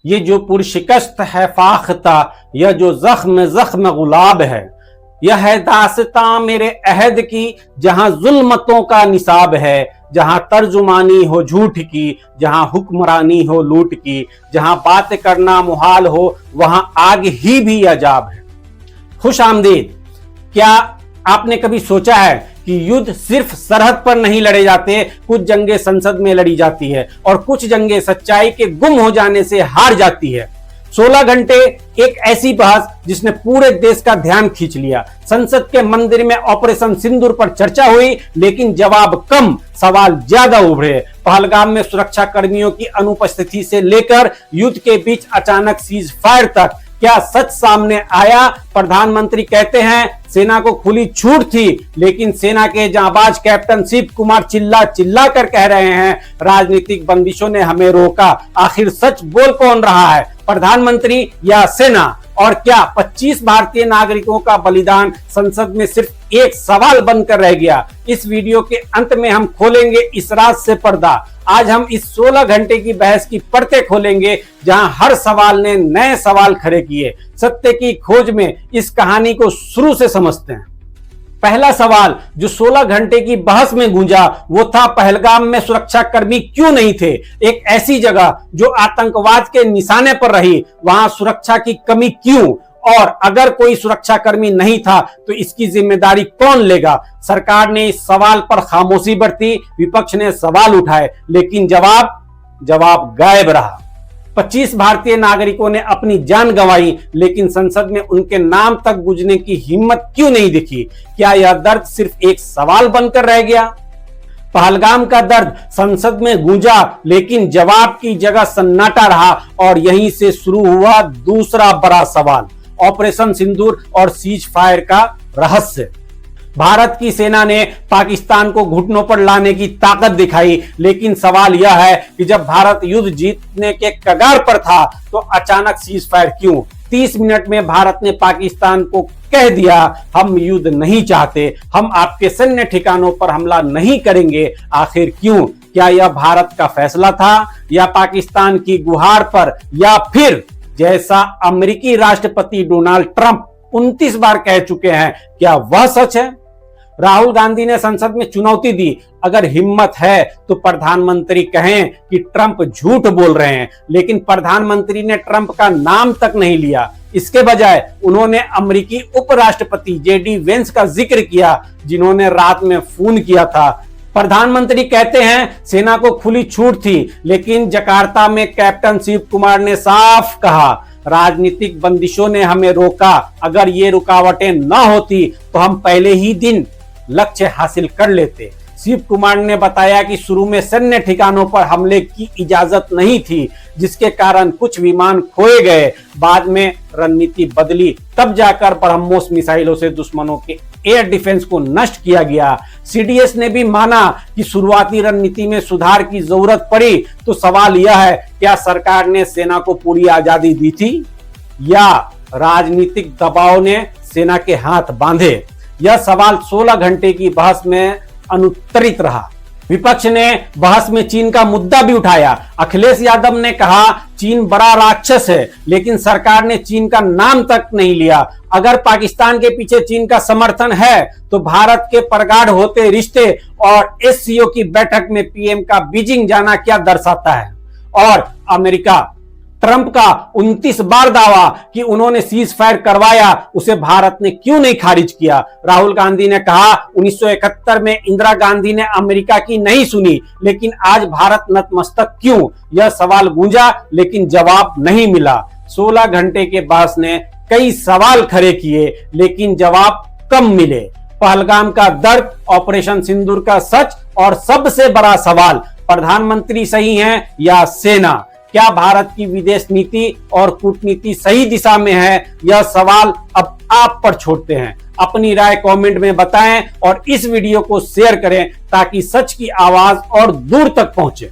ये जो पुरशिकस्त है फाख्ता, यह जो जख्म जख्म गुलाब है, यह है दास्तां मेरे अहद की जहां जुल्मतों का निसाब है, जहां तर्जुमानी हो झूठ की, जहां हुक्मरानी हो लूट की, जहां बात करना मुहाल हो वहां आग ही भी अजाब है। खुश आमदीद। क्या आपने कभी सोचा है कि युद्ध सिर्फ सरहद पर नहीं लड़े जाते, कुछ जंगें संसद में लड़ी जाती है और कुछ जंगें सच्चाई के गुम हो जाने से हार जाती है। 16 घंटे एक ऐसी बहस जिसने पूरे देश का ध्यान खींच लिया। संसद के मंदिर में ऑपरेशन सिंदूर पर चर्चा हुई, लेकिन जवाब कम, सवाल ज्यादा उभरे। पहलगाम में सुरक्षा कर्मियों की अनुपस्थिति से लेकर युद्ध के बीच अचानक सीज फायर तक क्या सच सामने आया? प्रधानमंत्री कहते हैं सेना को खुली छूट थी, लेकिन सेना के जांबाज कैप्टन शिव कुमार चिल्ला चिल्ला कर कह रहे हैं राजनीतिक बंदिशों ने हमें रोका। आखिर सच बोल कौन रहा है, प्रधानमंत्री या सेना? और क्या 25 भारतीय नागरिकों का बलिदान संसद में सिर्फ एक सवाल बनकर रह गया? इस वीडियो के अंत में हम खोलेंगे इस राज से पर्दा। आज हम इस 16 घंटे की बहस की परतें खोलेंगे, जहां हर सवाल ने नए सवाल खड़े किए। सत्य की खोज में इस कहानी को शुरू से समझते हैं। पहला सवाल जो 16 घंटे की बहस में गूंजा वो था, पहलगाम में सुरक्षा कर्मी क्यों नहीं थे? एक ऐसी जगह जो आतंकवाद के निशाने पर रही, वहां सुरक्षा की कमी क्यों? और अगर कोई सुरक्षा कर्मी नहीं था तो इसकी जिम्मेदारी कौन लेगा? सरकार ने इस सवाल पर खामोशी बरती, विपक्ष ने सवाल उठाए, लेकिन जवाब गायब रहा। 25 भारतीय नागरिकों ने अपनी जान गंवाई, लेकिन संसद में उनके नाम तक गूंजने की हिम्मत क्यों नहीं दिखी? क्या यह दर्द सिर्फ एक सवाल बनकर रह गया? पहलगाम का दर्द संसद में गूंजा, लेकिन जवाब की जगह सन्नाटा रहा और यहीं से शुरू हुआ दूसरा बड़ा सवाल, ऑपरेशन सिंदूर और सीज फायर का रहस्य। भारत की सेना ने पाकिस्तान को घुटनों पर लाने की ताकत दिखाई, लेकिन सवाल यह है कि जब भारत युद्ध जीतने के कगार पर था तो अचानक सीज फायर क्यों? 30 मिनट में भारत ने पाकिस्तान को कह दिया हम युद्ध नहीं चाहते, हम आपके सैन्य ठिकानों पर हमला नहीं करेंगे। आखिर क्यों? क्या यह भारत का फैसला था या पाकिस्तान की गुहार पर, या फिर जैसा अमेरिकी राष्ट्रपति डोनाल्ड ट्रंप 29 बार कह चुके हैं, क्या वह सच है? राहुल गांधी ने संसद में चुनौती दी, अगर हिम्मत है तो प्रधानमंत्री कहें कि ट्रंप झूठ बोल रहे हैं, लेकिन प्रधानमंत्री ने ट्रंप का नाम तक नहीं लिया। इसके बजाय उन्होंने अमेरिकी उपराष्ट्रपति जेडी वेंस का जिक्र किया, जिन्होंने रात में फोन किया था। प्रधानमंत्री कहते हैं सेना को खुली छूट थी, लेकिन जकार्ता में कैप्टन शिव कुमार ने साफ कहा राजनीतिक बंदिशों ने हमें रोका। अगर ये रुकावटें न होती तो हम पहले ही दिन लक्ष्य हासिल कर लेते। शिव कुमार ने बताया कि शुरू में सैन्य ठिकानों पर हमले की इजाजत नहीं थी, जिसके कारण कुछ विमान खोए गए। बाद में रणनीति बदली, तब जाकर ब्रह्मोस मिसाइलों से दुश्मनों के एयर डिफेंस को नष्ट किया गया। सीडीएस ने भी माना कि शुरुआती रणनीति में सुधार की जरूरत पड़ी। तो सवाल यह है, क्या सरकार ने सेना को पूरी आजादी दी थी या राजनीतिक दबाव ने सेना के हाथ बांधे? यह सवाल 16 घंटे की बहस में अनुत्तरित रहा। विपक्ष ने बहस में चीन का मुद्दा भी उठाया। अखिलेश यादव ने कहा चीन बड़ा राक्षस है, लेकिन सरकार ने चीन का नाम तक नहीं लिया। अगर पाकिस्तान के पीछे चीन का समर्थन है तो भारत के प्रगाढ़ होते रिश्ते और एससीओ की बैठक में पीएम का बीजिंग जाना क्या दर्शाता है? और अमेरिका ट्रंप का 29 बार दावा कि उन्होंने सीज फायर करवाया, उसे भारत ने क्यों नहीं खारिज किया? राहुल गांधी ने कहा 1971 में इंदिरा गांधी ने अमेरिका की नहीं सुनी, लेकिन आज भारत नतमस्तक क्यों? यह सवाल गूंजा, लेकिन जवाब नहीं मिला। 16 घंटे के बहस ने कई सवाल खड़े किए, लेकिन जवाब कम मिले। पहलगाम का दर्द, ऑपरेशन सिंदूर का सच, और सबसे बड़ा सवाल, प्रधानमंत्री सही हैं या सेना? क्या भारत की विदेश नीति और कूटनीति सही दिशा में है? यह सवाल अब आप पर छोड़ते हैं। अपनी राय कमेंट में बताएं और इस वीडियो को शेयर करें ताकि सच की आवाज और दूर तक पहुंचे।